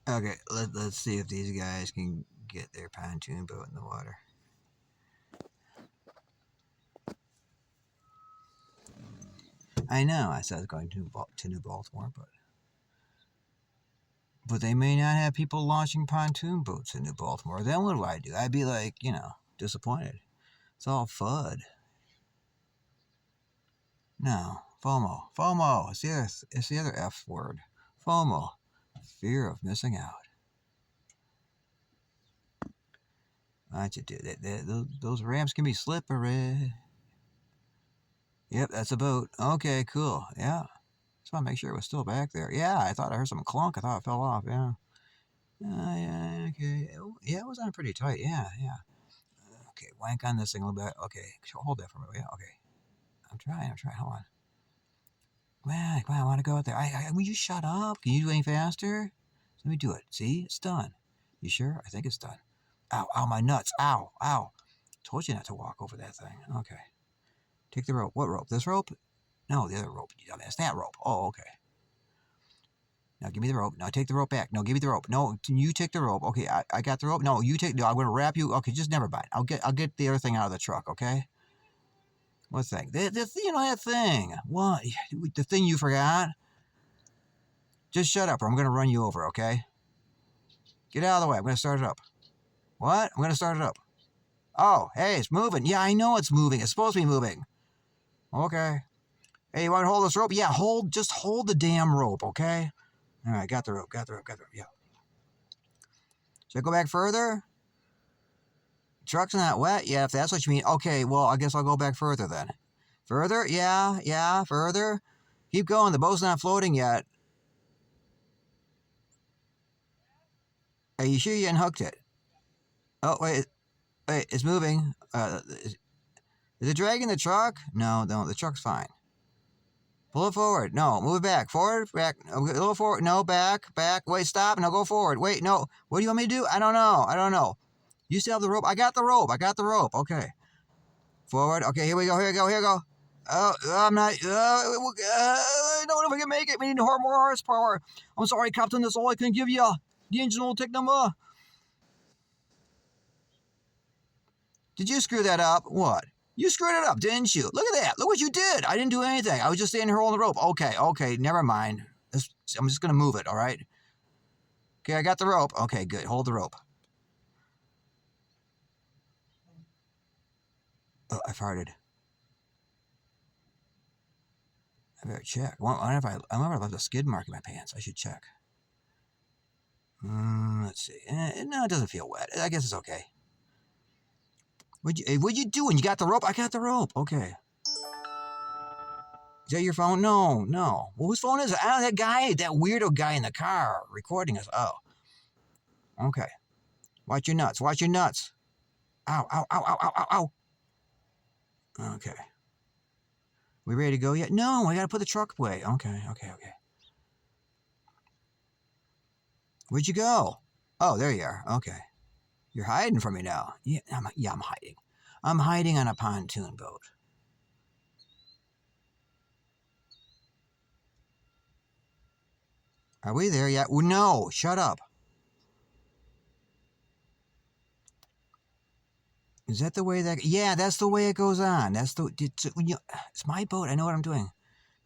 Okay, let's see if these guys can get their pontoon boat in the water. I know I said I was going to New Baltimore, but they may not have people launching pontoon boats in New Baltimore. Then what do I do? I'd be like, disappointed. It's all FUD. No, FOMO. FOMO. It's the other F word. FOMO. Fear of missing out. Why don't you do that? Those ramps can be slippery. Yep, that's a boat. Okay, cool. Yeah. Just want to make sure it was still back there. Yeah, I thought I heard some clunk. I thought it fell off. Yeah. Yeah, okay. Yeah, it was on pretty tight. Yeah, yeah. Okay, wank on this thing a little bit. Okay, hold that for a minute. Yeah, okay. I'm trying. Hold on. Come on, I want to go out there. Will you shut up? Can you do any faster? Let me do it. See, it's done. You sure? I think it's done. Ow, my nuts. Ow. Told you not to walk over that thing. Okay. Take the rope. What rope? This rope? No, the other rope. You dumbass. That rope. Oh, okay. Now give me the rope. Now take the rope back. No, give me the rope. No, you take the rope. Okay, I got the rope. No, you take. No, I'm gonna wrap you. Okay, just never mind. I'll get the other thing out of the truck. Okay. What thing? That thing. What? The thing you forgot? Just shut up, or I'm gonna run you over. Okay. Get out of the way. I'm gonna start it up. What? I'm gonna start it up. Oh, hey, it's moving. Yeah, I know it's moving. It's supposed to be moving. Okay. Hey, you want to hold this rope? Yeah, just hold the damn rope, okay? All right, got the rope. Yeah. Should I go back further? Truck's not wet. Yeah, if that's what you mean. Okay, well, I guess I'll go back further then. Further? Yeah, further. Keep going. The boat's not floating yet. Are you sure you unhooked it? Oh, wait, it's moving. Is it dragging the truck? No, the truck's fine. Pull it forward. No, move it back. Forward, back. A little forward. No, back. Wait, stop. No, go forward. Wait, no. What do you want me to do? I don't know. You still have the rope? I got the rope. Okay. Forward. Okay, here we go. Oh, I'm not. I don't know if I can make it. We need more horsepower. I'm sorry, Captain. That's all I can give you. The engine will take number. Did you screw that up? What? You screwed it up, didn't you? Look at that. Look what you did. I didn't do anything. I was just standing here holding the rope. Okay. Never mind. I'm just going to move it, all right? Okay, I got the rope. Okay, good. Hold the rope. Oh, I farted. I better check. I wonder if I left a skid mark in my pants. I should check. Let's see. No, it doesn't feel wet. I guess it's okay. What'd you doing? You got the rope? I got the rope. Okay. Is that your phone? No. Well, whose phone is it? That weirdo guy in the car recording us. Oh. Okay. Watch your nuts. Ow. Okay. We ready to go yet? No, I gotta put the truck away. Okay. Where'd you go? Oh, there you are. Okay. You're hiding from me now. Yeah, I'm hiding. I'm hiding on a pontoon boat. Are we there yet? No, shut up. Is that the way that... Yeah, that's the way it goes on. It's my boat. I know what I'm doing.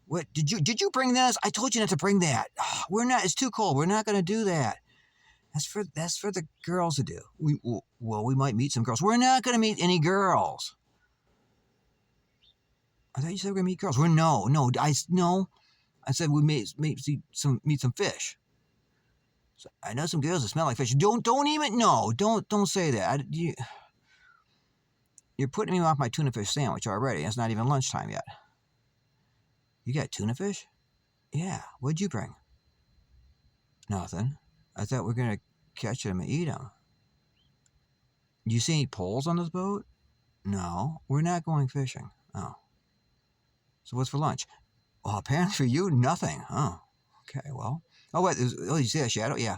What, did you bring this? I told you not to bring that. We're not... It's too cold. We're not going to do that. That's for the girls to do. We might meet some girls. We're not going to meet any girls. I thought you said we're going to meet girls. No. I said we meet some fish. So I know some girls that smell like fish. Don't say that. You're putting me off my tuna fish sandwich already. It's not even lunchtime yet. You got tuna fish? Yeah. What'd you bring? Nothing. I thought we were going to catch them and eat them. Do you see any poles on this boat? No. We're not going fishing. Oh. So what's for lunch? Well, apparently for you, nothing. Oh. Okay, well. Oh, wait. You see that shadow? Yeah.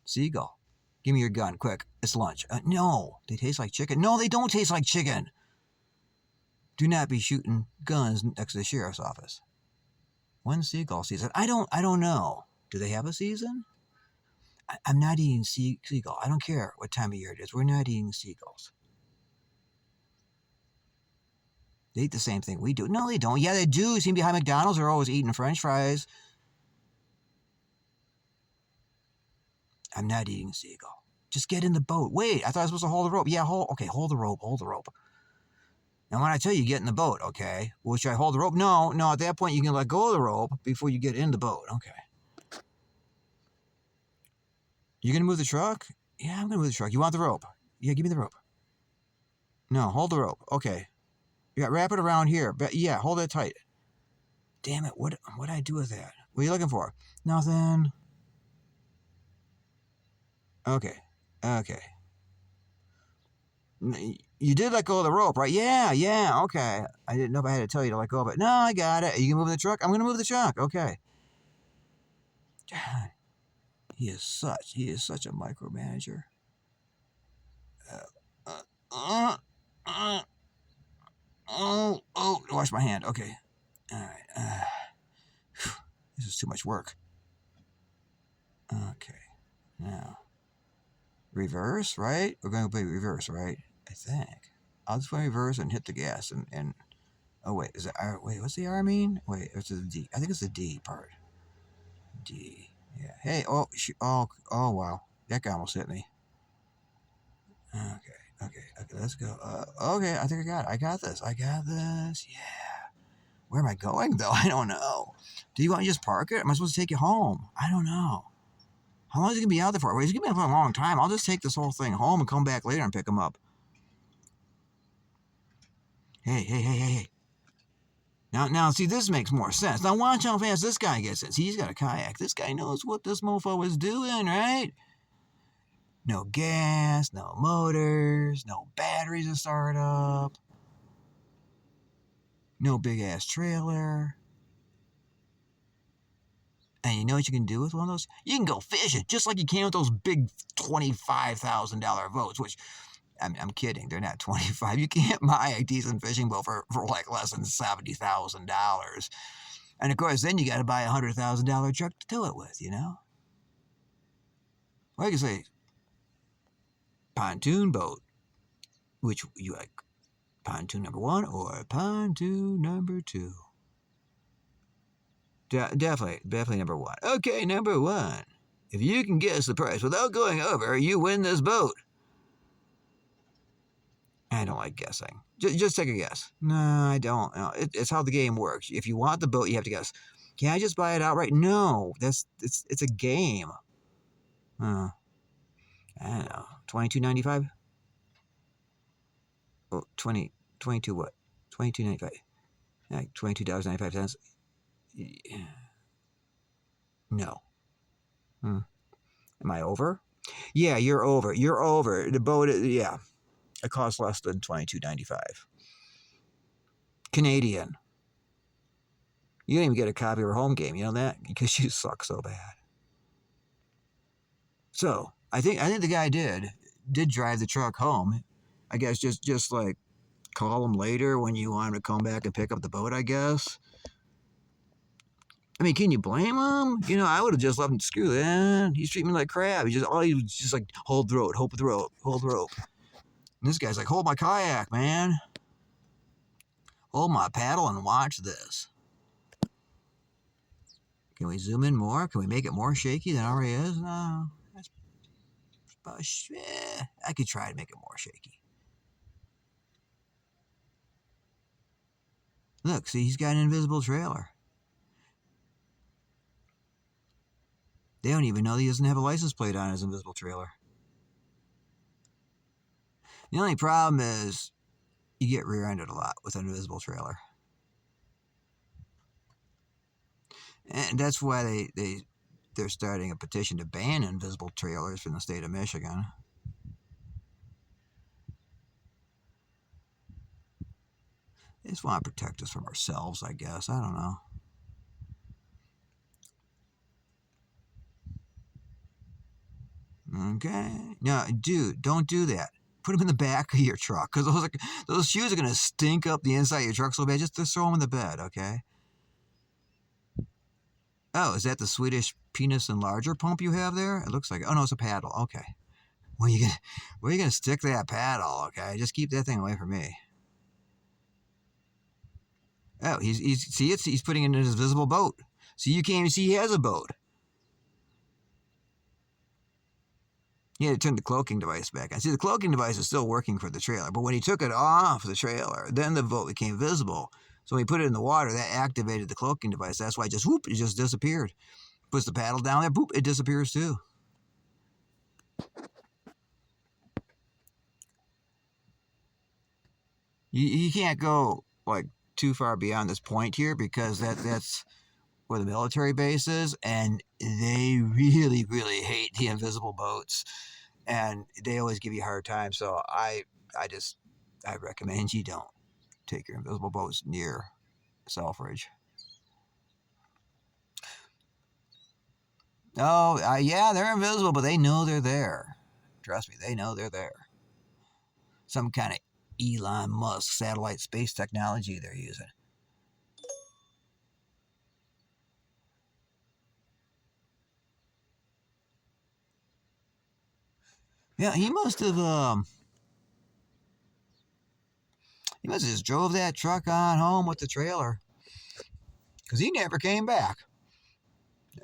Seagull. Give me your gun, quick. It's lunch. No. They taste like chicken. No, they don't taste like chicken. Do not be shooting guns next to the sheriff's office. When's seagull season? I don't know. Do they have a season? I'm not eating seagull. I don't care what time of year it is. We're not eating seagulls. They eat the same thing we do. No, they don't. Yeah, they do. You see behind McDonald's, they're always eating French fries. I'm not eating seagull. Just get in the boat. Wait, I thought I was supposed to hold the rope. Yeah, hold the rope. Hold the rope. Now, when I tell you get in the boat, okay, well, should I hold the rope? No, at that point, you can let go of the rope before you get in the boat. Okay. You going to move the truck? Yeah, I'm going to move the truck. You want the rope? Yeah, give me the rope. No, hold the rope. Okay. Yeah, wrap it around here. But yeah, hold it tight. Damn it, what did I do with that? What are you looking for? Nothing. Okay. You did let go of the rope, right? Yeah, okay. I didn't know if I had to tell you to let go of it. No, I got it. Are you going to move the truck? I'm going to move the truck. Okay. He is such a micromanager. Wash my hand. Okay. All right. This is too much work. Okay. Now, reverse, right? We're going to play reverse, right? I think. I'll just play reverse and hit the gas and oh wait, is it R? Wait, what's the R mean? Wait, it's the D. I think it's the D part. D. Yeah. Hey. Oh. Wow. That guy almost hit me. Okay. Let's go. Okay. I think I got it. I got this. Yeah. Where am I going though? I don't know. Do you want to just park it? Am I supposed to take you home? I don't know. How long is it gonna be out there for? Wait, it's gonna be out for a long time. I'll just take this whole thing home and come back later and pick him up. Hey. Now, see, this makes more sense. Now, watch how fast this guy gets it. See, he's got a kayak. This guy knows what this mofo was doing, right? No gas, no motors, no batteries to start up, no big-ass trailer. And you know what you can do with one of those? You can go fishing, just like you can with those big $25,000 boats, which I'm kidding. They're not 25. You can't buy a decent fishing boat for like less than $70,000. And of course, then you got to buy a $100,000 truck to tow it with, you know? Or you can say pontoon boat, which you like pontoon number 1 or pontoon number 2. Definitely number 1. Okay, number 1. If you can guess the price without going over, you win this boat. I don't like guessing. Just take a guess. No, I don't. No, it's how the game works. If you want the boat, you have to guess. Can I just buy it outright? No, it's a game. I don't know. $22.95. Oh, 22 what? $22.95. Like $22.95. No. Am I over? Yeah, you're over. The boat. Yeah, it costs less than $22.95. Canadian. You didn't even get a copy of her home game. You know that? Because you suck so bad. So I think the guy did drive the truck home. I guess just like call him later when you want him to come back and pick up the boat, I guess. I mean, can you blame him? You know, I would have just left him. Screw that. He's treating me like crap. He was just like hold the rope, hold the rope. And this guy's like, hold my kayak, man. Hold my paddle and watch this. Can we zoom in more? Can we make it more shaky than it already is? No. I could try to make it more shaky. Look, see, he's got an invisible trailer. They don't even know that he doesn't have a license plate on his invisible trailer. The only problem is you get rear-ended a lot with an invisible trailer. And that's why they're starting a petition to ban invisible trailers from the state of Michigan. They just want to protect us from ourselves, I guess. I don't know. Okay. No, dude, don't do that. Put them in the back of your truck, because those shoes are going to stink up the inside of your truck so bad. Just throw them in the bed, okay? Oh, is that the Swedish penis enlarger pump you have there? It looks like, oh no, it's a paddle. Okay. Where are you gonna stick that paddle? Okay, just keep that thing away from me. Oh, he's putting it in his visible boat. So you can't even see he has a boat. He had to turn the cloaking device back on. See, the cloaking device is still working for the trailer, but when he took it off the trailer, then the boat became visible. So when he put it in the water, that activated the cloaking device. That's why it just disappeared. Puts the paddle down there, boop, it disappears too. You can't go like too far beyond this point here because that's where the military base is, and they really, really hate the invisible boats, and they always give you a hard time. So I recommend you don't take your invisible boats near Selfridge. Oh, yeah, they're invisible, but they know they're there. Trust me, they know they're there. Some kind of Elon Musk satellite space technology they're using. Yeah, he must have just drove that truck on home with the trailer, because he never came back.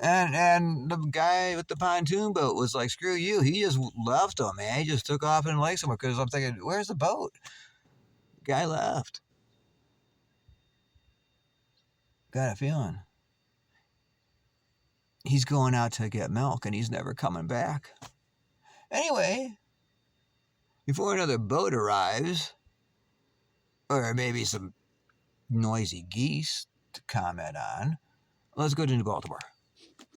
And the guy with the pontoon boat was like, "Screw you!" He just left him, man. He just took off and lake somewhere. Because I'm thinking, where's the boat? The guy left. Got a feeling he's going out to get milk, and he's never coming back. Anyway, before another boat arrives, or maybe some noisy geese to comment on, let's go to New Baltimore.